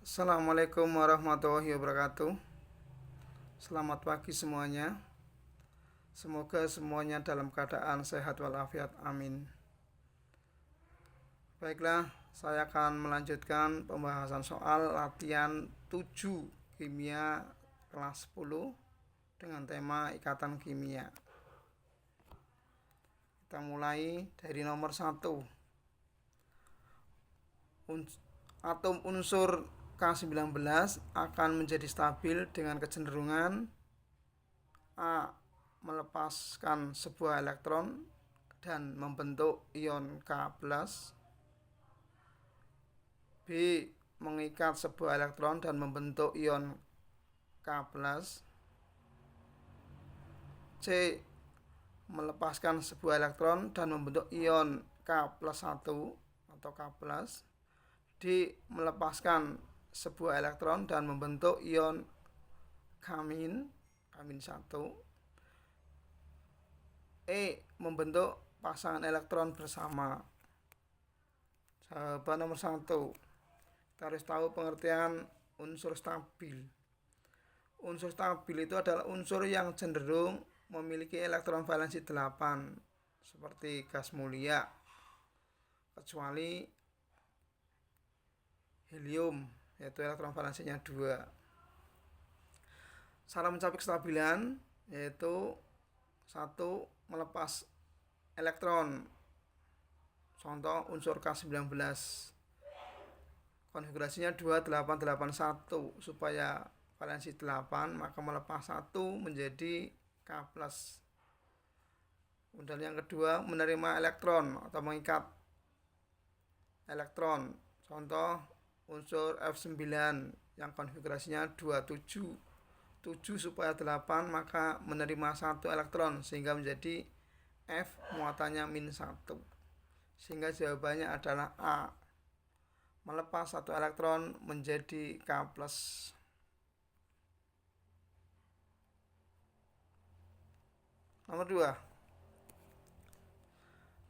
Assalamualaikum warahmatullahi wabarakatuh. Selamat pagi semuanya. Semoga semuanya dalam keadaan sehat walafiat. Amin. Baiklah, saya akan melanjutkan pembahasan soal latihan 7 kimia kelas 10 dengan tema ikatan kimia. Kita mulai dari nomor 1. Atom unsur K19 akan menjadi stabil dengan kecenderungan A. Melepaskan sebuah elektron dan membentuk ion K+, B. Mengikat sebuah elektron dan membentuk ion K+, C. Melepaskan sebuah elektron dan membentuk ion K+1 atau K+, D. Melepaskan sebuah elektron dan membentuk ion K-1. E. Membentuk pasangan elektron bersama. Jawaban nomor 1. Kita harus tahu pengertian unsur stabil. Unsur stabil itu adalah unsur yang cenderung memiliki elektron valensi 8 seperti gas mulia, kecuali helium, yaitu elektron valensinya 2. Cara mencapai kestabilan yaitu 1. Melepas elektron. Contoh unsur K19, konfigurasinya 2881. Supaya valensi 8, maka melepas 1 menjadi K+. Kemudian yang kedua, menerima elektron atau mengikat elektron. Contoh unsur F9 yang konfigurasinya 27. 7 supaya 8, maka menerima 1 elektron sehingga menjadi F muatannya -1. Sehingga jawabannya adalah A. Melepas 1 elektron menjadi K+. Nomor 2.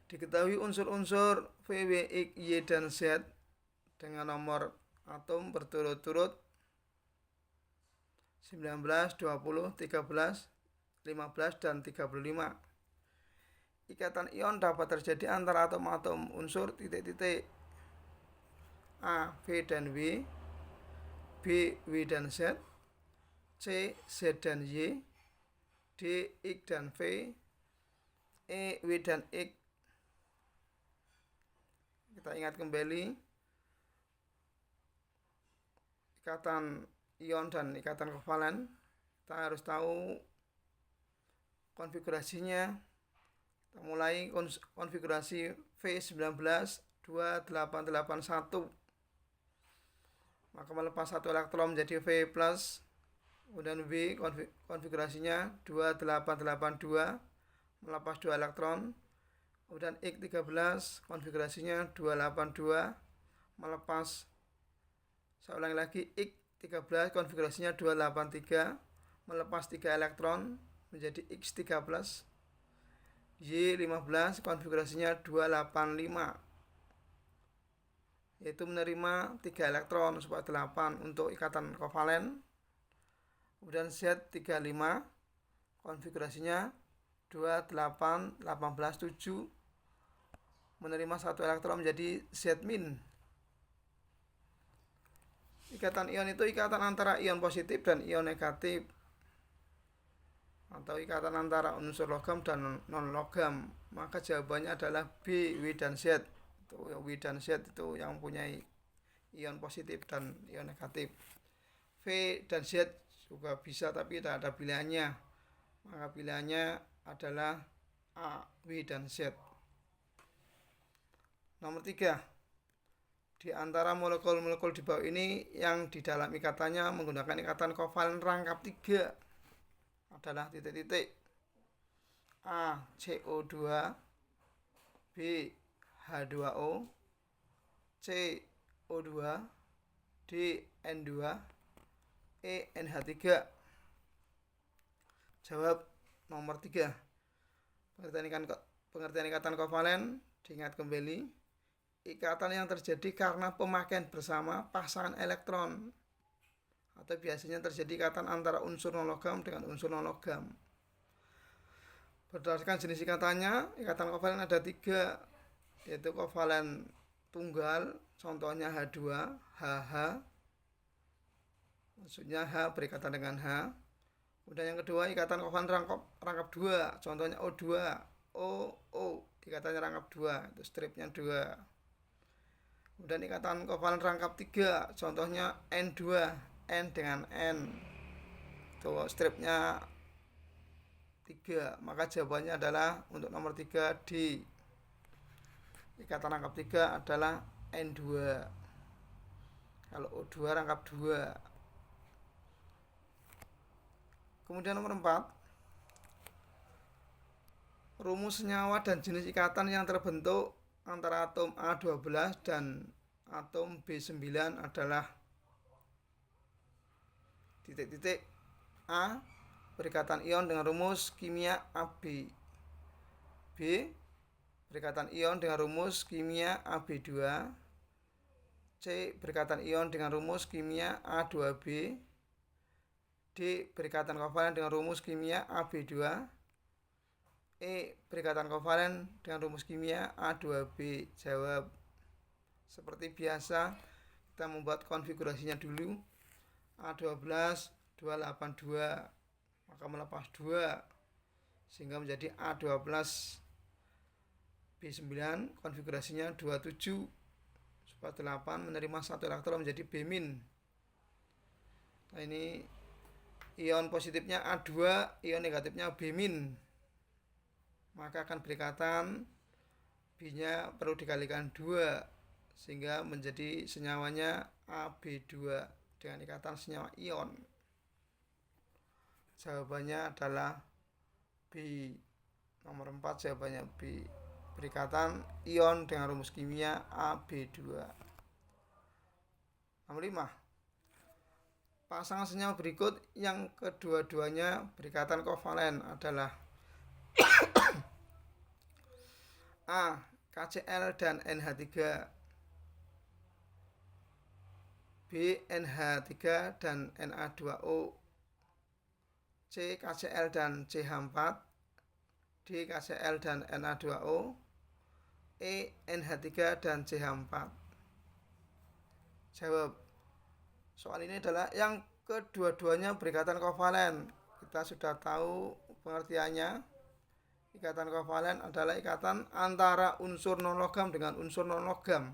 Diketahui unsur-unsur V, W, X, Y, dan Z dengan nomor atom berturut-turut 19, 20, 13, 15, dan 35. Ikatan ion dapat terjadi antara atom-atom unsur titik-titik A, V, dan W, B, W, dan Z, C, Z, dan Y, D, X, dan V, E, W, dan X. Kita ingat kembali ikatan ion dan ikatan kovalen. Kita harus tahu konfigurasinya. Kita mulai konfigurasi V19 2881. Maka melepas 1 elektron menjadi V+. Kemudian W konfigurasinya 2882, melepas 2 elektron. Kemudian X13 konfigurasinya 282, melepas, saya ulangi lagi, X13 konfigurasinya 283, melepas 3 elektron menjadi X13. Y15 konfigurasinya 285, yaitu menerima 3 elektron supaya 8 untuk ikatan kovalen. Kemudian Z35 konfigurasinya 28, 18, 7, menerima 1 elektron menjadi Z-. Ikatan ion itu ikatan antara ion positif dan ion negatif, atau ikatan antara unsur logam dan non-logam. Maka jawabannya adalah B, W, dan Z. W dan Z itu yang mempunyai ion positif dan ion negatif. V dan Z juga bisa, tapi tidak ada pilihannya. Maka pilihannya adalah A, W, dan Z. Nomor 3. Di antara molekul-molekul di bawah ini yang di dalam ikatannya menggunakan ikatan kovalen rangkap 3 adalah titik-titik A, CO2, B, H2O, C, O2, D, N2, E, NH3. Jawab nomor 3. Pengertian ikatan kovalen diingat kembali. ikatan yang terjadi karena pemakaian bersama pasangan elektron, atau biasanya terjadi ikatan antara unsur non-logam dengan unsur non-logam. Berdasarkan jenis ikatannya, ikatan kovalen ada 3, yaitu kovalen tunggal, contohnya H2, HH, maksudnya H berikatan dengan H. Kemudian yang kedua, ikatan kovalen rangkap 2, contohnya O2, O, ikatannya rangkap 2, itu stripnya 2. Kemudian ikatan kovalen rangkap 3, contohnya N2, N dengan N, itu stripnya 3. Maka jawabannya adalah untuk nomor 3 D. Ikatan rangkap 3 adalah N2. Kalau O2 rangkap 2. Kemudian nomor 4, rumus senyawa dan jenis ikatan yang terbentuk antara atom A12 dan atom B9 adalah titik-titik A berikatan ion dengan rumus kimia AB, B berikatan ion dengan rumus kimia AB2, C berikatan ion dengan rumus kimia A2B, D berikatan kovalen dengan rumus kimia AB2, E berikatan kovalen dengan rumus kimia A2B. Jawab. Seperti biasa, kita membuat konfigurasinya dulu. A12 282, maka melepas 2 sehingga menjadi A12 B9, konfigurasinya 27 supaya 8 menerima 1 elektron menjadi B-. Nah, ini ion positifnya A2, ion negatifnya B-, maka akan berikatan, B-nya perlu dikalikan 2 sehingga menjadi senyawanya AB2 dengan ikatan senyawa ion. Jawabannya adalah B. Nomor 4 jawabannya B. Berikatan ion dengan rumus kimia AB2. Nomor 5, pasangan senyawa berikut yang kedua-duanya berikatan kovalen adalah A. KCl dan NH3, B. NH3 dan Na2O, C. KCl dan CH4, D. KCl dan Na2O, E. NH3 dan CH4. Jawab. Soal ini adalah yang kedua-duanya berikatan kovalen. Kita sudah tahu pengertiannya. Ikatan kovalen adalah ikatan antara unsur non-logam dengan unsur non-logam.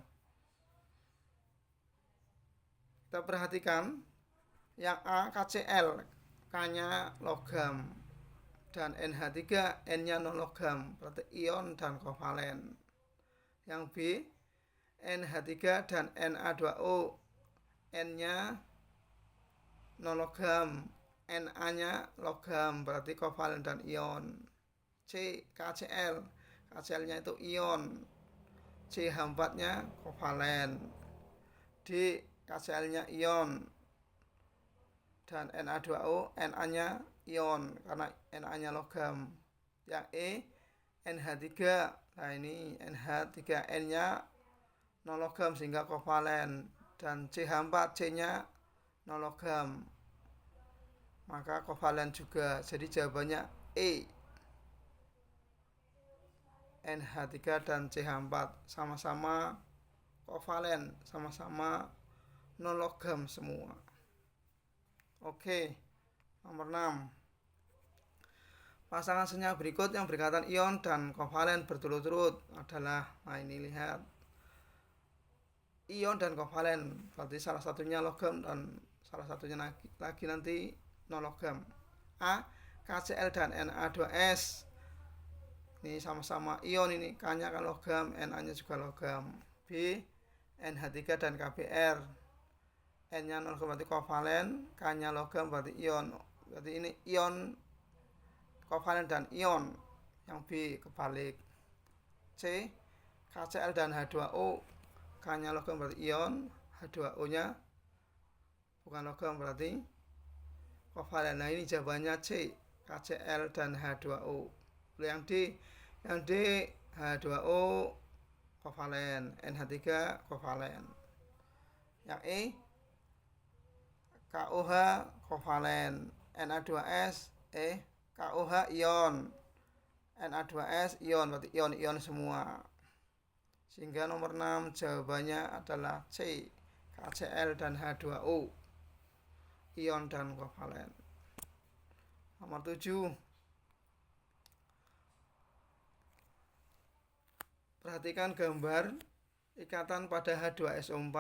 Kita perhatikan yang A KCl, K-nya logam, dan NH3, N-nya non-logam, berarti ion dan kovalen. Yang B NH3 dan Na2O, N-nya non-logam, Na-nya logam, berarti kovalen dan ion. C KCl, KCl-nya itu ion, CH4-nya kovalen. D KCl-nya ion dan Na2O, Na-nya ion karena Na-nya logam. Yang E NH3, nah ini NH3, N-nya non logam sehingga kovalen, dan CH4, C-nya non logam, maka kovalen juga. Jadi jawabannya E. NH3 dan CH4 sama-sama kovalen, sama-sama non logam semua. Oke. Nomor 6, pasangan senyawa berikut yang berikatan ion dan kovalen berturut-turut adalah, nah ini lihat, ion dan kovalen, berarti salah satunya logam dan salah satunya lagi nanti non logam. A KCl dan Na2S, ini sama-sama ion, ini K-nya kan logam, Na-nya juga logam. B NH3 dan KBr, N-nya non logam berarti kovalen, K-nya logam berarti ion. Berarti ini ion kovalen dan ion. Yang B kebalik. C KCl dan H2O, K-nya logam berarti ion, H2O-nya bukan logam berarti kovalen. Nah ini jawabannya C, KCl dan H2O. Yang D H2O kovalen, NH3 kovalen. Yang E KOH kovalen, Na2S KOH ion, Na2S ion, berarti ion-ion semua. Sehingga nomor 6 jawabannya adalah C, KCl dan H2O, ion dan kovalen. Nomor 7, perhatikan gambar ikatan pada H2SO4.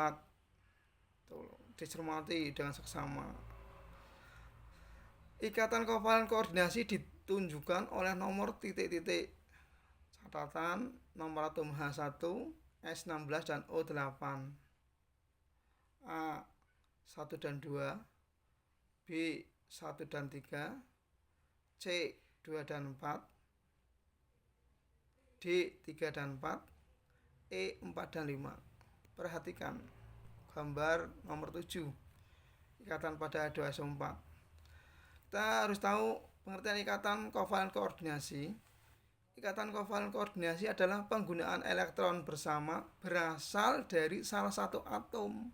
Tuh, dicermati dengan seksama. Ikatan kovalen koordinasi ditunjukkan oleh nomor titik-titik. Catatan nomor atom H1, S16 dan O8. A 1 dan 2, B 1 dan 3, C 2 dan 4, D 3 dan 4, E 4 dan 5. Perhatikan gambar nomor 7, ikatan pada H2SO4. Kita harus tahu pengertian ikatan kovalen koordinasi. Ikatan kovalen koordinasi adalah penggunaan elektron bersama berasal dari salah satu atom.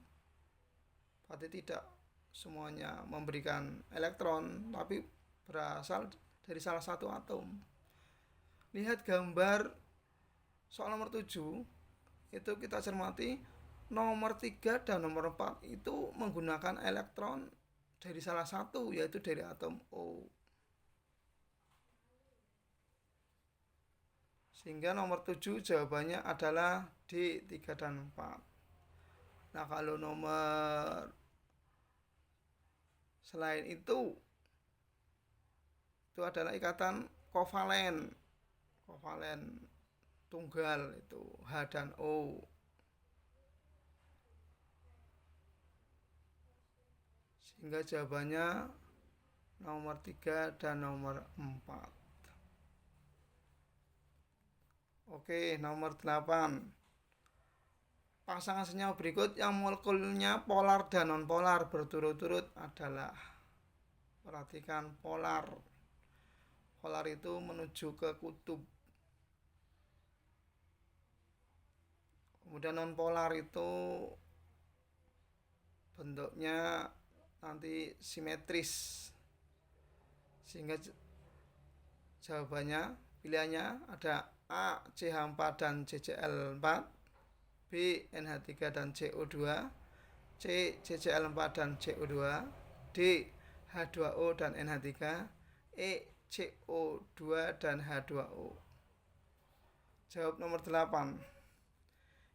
Berarti tidak semuanya memberikan elektron, tapi berasal dari salah satu atom. Lihat gambar soal nomor 7, itu kita cermati nomor 3 dan nomor 4 itu menggunakan elektron dari salah satu, yaitu dari atom O. Sehingga nomor 7 jawabannya adalah D 3 dan 4. Nah, kalau nomor selain itu adalah ikatan kovalen tunggal, itu H dan O. Sehingga jawabannya nomor 3 dan nomor 4. Oke, nomor 8. Pasangan senyawa berikut yang molekulnya polar dan nonpolar berturut-turut adalah, perhatikan, polar. Polar itu menuju ke kutub. Kemudian nonpolar itu bentuknya nanti simetris. Sehingga jawabannya, pilihannya ada A CH4 dan CCl4, B NH3 dan CO2, C CCl4 dan CO2, D H2O dan NH3, E CO2 dan H2O. Jawab nomor 8.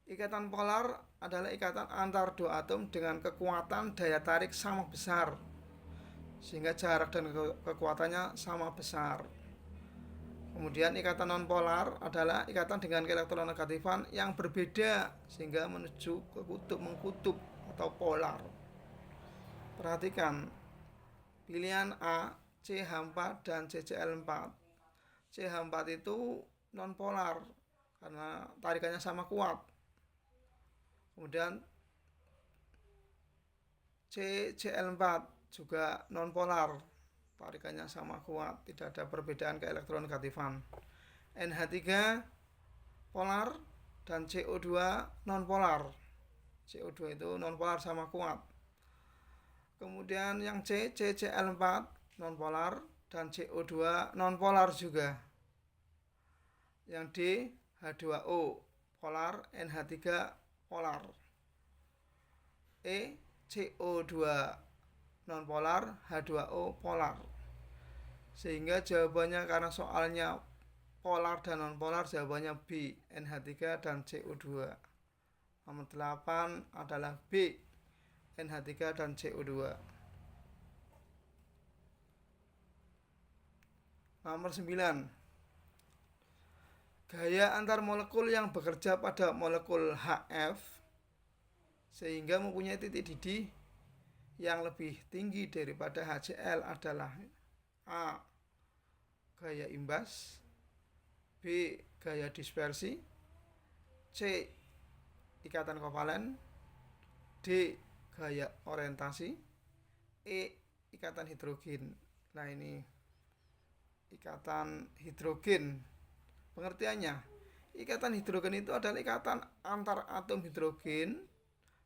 Ikatan polar adalah ikatan antar dua atom dengan kekuatan daya tarik sama besar, sehingga jarak dan kekuatannya sama besar. Kemudian ikatan nonpolar adalah ikatan dengan keelektronegatifan yang berbeda, sehingga menuju ke kutub, mengkutub atau polar. Perhatikan pilihan A CH4 dan CCl4. CH4 itu nonpolar karena tarikannya sama kuat. Kemudian CCl4 juga nonpolar, tarikannya sama kuat, tidak ada perbedaan keelektronegatifan. NH3 polar dan CO2 nonpolar. CO2 itu nonpolar sama kuat. Kemudian yang C CCl4 nonpolar dan CO2 nonpolar juga. Yang D H2O polar, NH3 polar. E CO2 nonpolar, H2O polar. Sehingga jawabannya, karena soalnya polar dan nonpolar, jawabannya B NH3 dan CO2. Nomor 8 adalah B NH3 dan CO2. Nomor 9. Gaya antar molekul yang bekerja pada molekul HF sehingga mempunyai titik didih yang lebih tinggi daripada HCl adalah A gaya imbas, B gaya dispersi, C ikatan kovalen, D gaya orientasi, E ikatan hidrogen. Nah, ini ikatan hidrogen. Pengertiannya, Ikatan hidrogen itu adalah ikatan antar atom hidrogen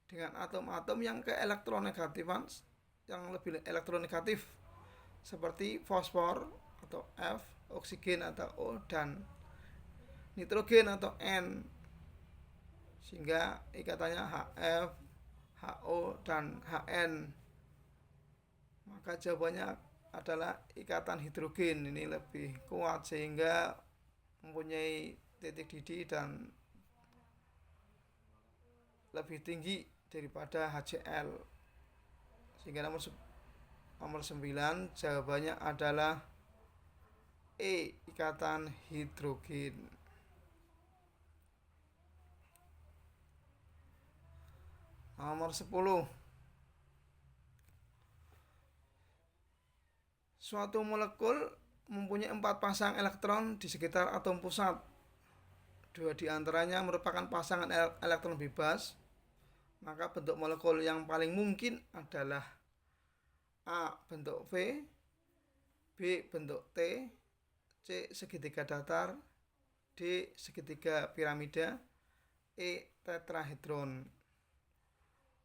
dengan atom-atom yang ke elektronegatifan, yang lebih elektronegatif, seperti fosfor atau F, oksigen atau O, dan nitrogen atau N, sehingga ikatannya HF, HO, dan HN. Maka jawabannya adalah ikatan hidrogen ini lebih kuat sehingga mempunyai titik didih dan lebih tinggi daripada HCl. Sehingga nomor 9 jawabannya adalah E, ikatan hidrogen. Nomor 10. Suatu molekul mempunyai 4 pasang elektron di sekitar atom pusat. 2 di antaranya merupakan pasangan elektron bebas. Maka bentuk molekul yang paling mungkin adalah A, bentuk V, B, bentuk T, C, segitiga datar, D, segitiga piramida, E, tetrahedron.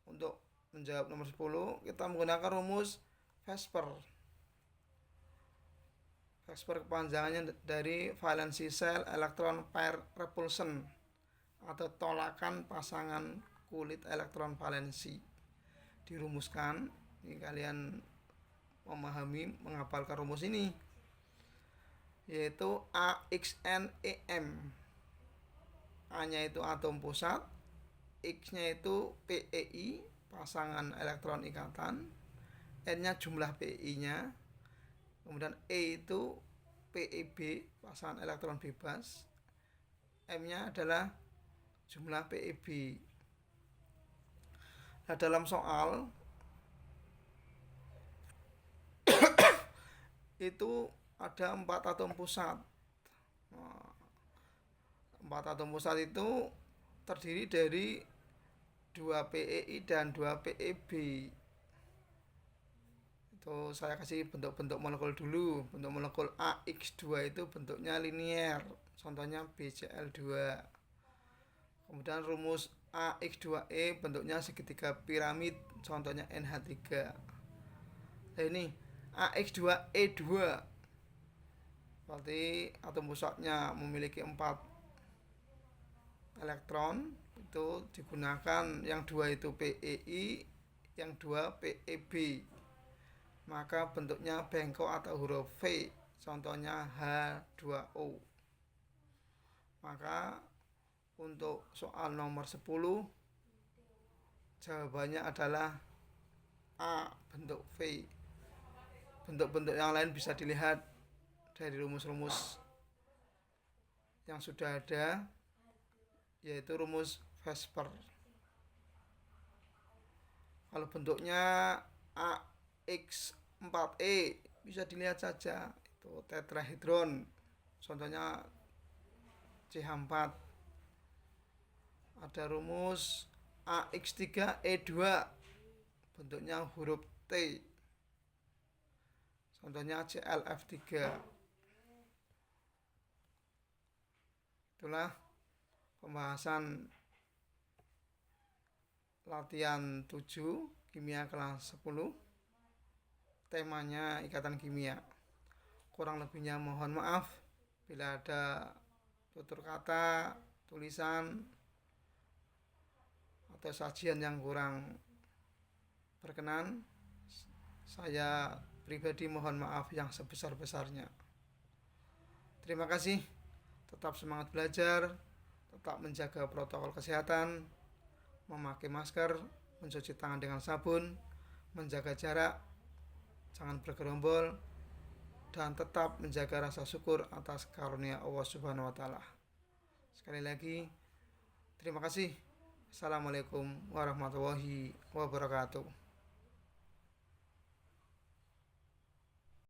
Untuk menjawab nomor 10, kita menggunakan rumus Vespers. Vespers kepanjangannya dari valency cell electron pair repulsion atau tolakan pasangan kulit elektron valensi. Dirumuskan, ini kalian memahami, menghafalkan rumus ini, yaitu AXNEM. A-nya itu atom pusat, X-nya itu PEI, pasangan elektron ikatan, N-nya jumlah PEI-nya, kemudian E itu PEB, pasangan elektron bebas, M-nya adalah jumlah PEB. Nah, dalam soal itu ada 4 atom pusat. 4 atom pusat itu terdiri dari 2 PEI dan 2 PEB. Itu saya kasih bentuk-bentuk molekul dulu. Bentuk molekul AX2 itu bentuknya linier, contohnya BCl2. Kemudian rumus AX2E bentuknya segitiga piramid, contohnya NH3. Nah, ini AX2E2 berarti atom pusatnya memiliki 4 elektron. Itu digunakan yang 2 itu PEI, yang 2 PEB. Maka bentuknya bengkok atau huruf V, contohnya H2O. Maka untuk soal nomor 10 jawabannya adalah A, bentuk V. Bentuk-bentuk yang lain bisa dilihat dari rumus-rumus yang sudah ada, yaitu rumus Vespers. Kalau bentuknya AX4E bisa dilihat saja, itu tetrahedron, contohnya CH4. Ada rumus AX3E2, bentuknya huruf T, contohnya ClF3. Itulah pembahasan latihan 7 kimia kelas 10. Temanya ikatan kimia. Kurang lebihnya mohon maaf bila ada tutur kata, tulisan, atau sajian yang kurang berkenan. Saya pribadi mohon maaf yang sebesar-besarnya. Terima kasih. Tetap semangat belajar, tetap menjaga protokol kesehatan, memakai masker, mencuci tangan dengan sabun, menjaga jarak, jangan bergerombol, dan tetap menjaga rasa syukur atas karunia Allah Subhanahu wa taala. Sekali lagi, terima kasih. Assalamualaikum warahmatullahi wabarakatuh.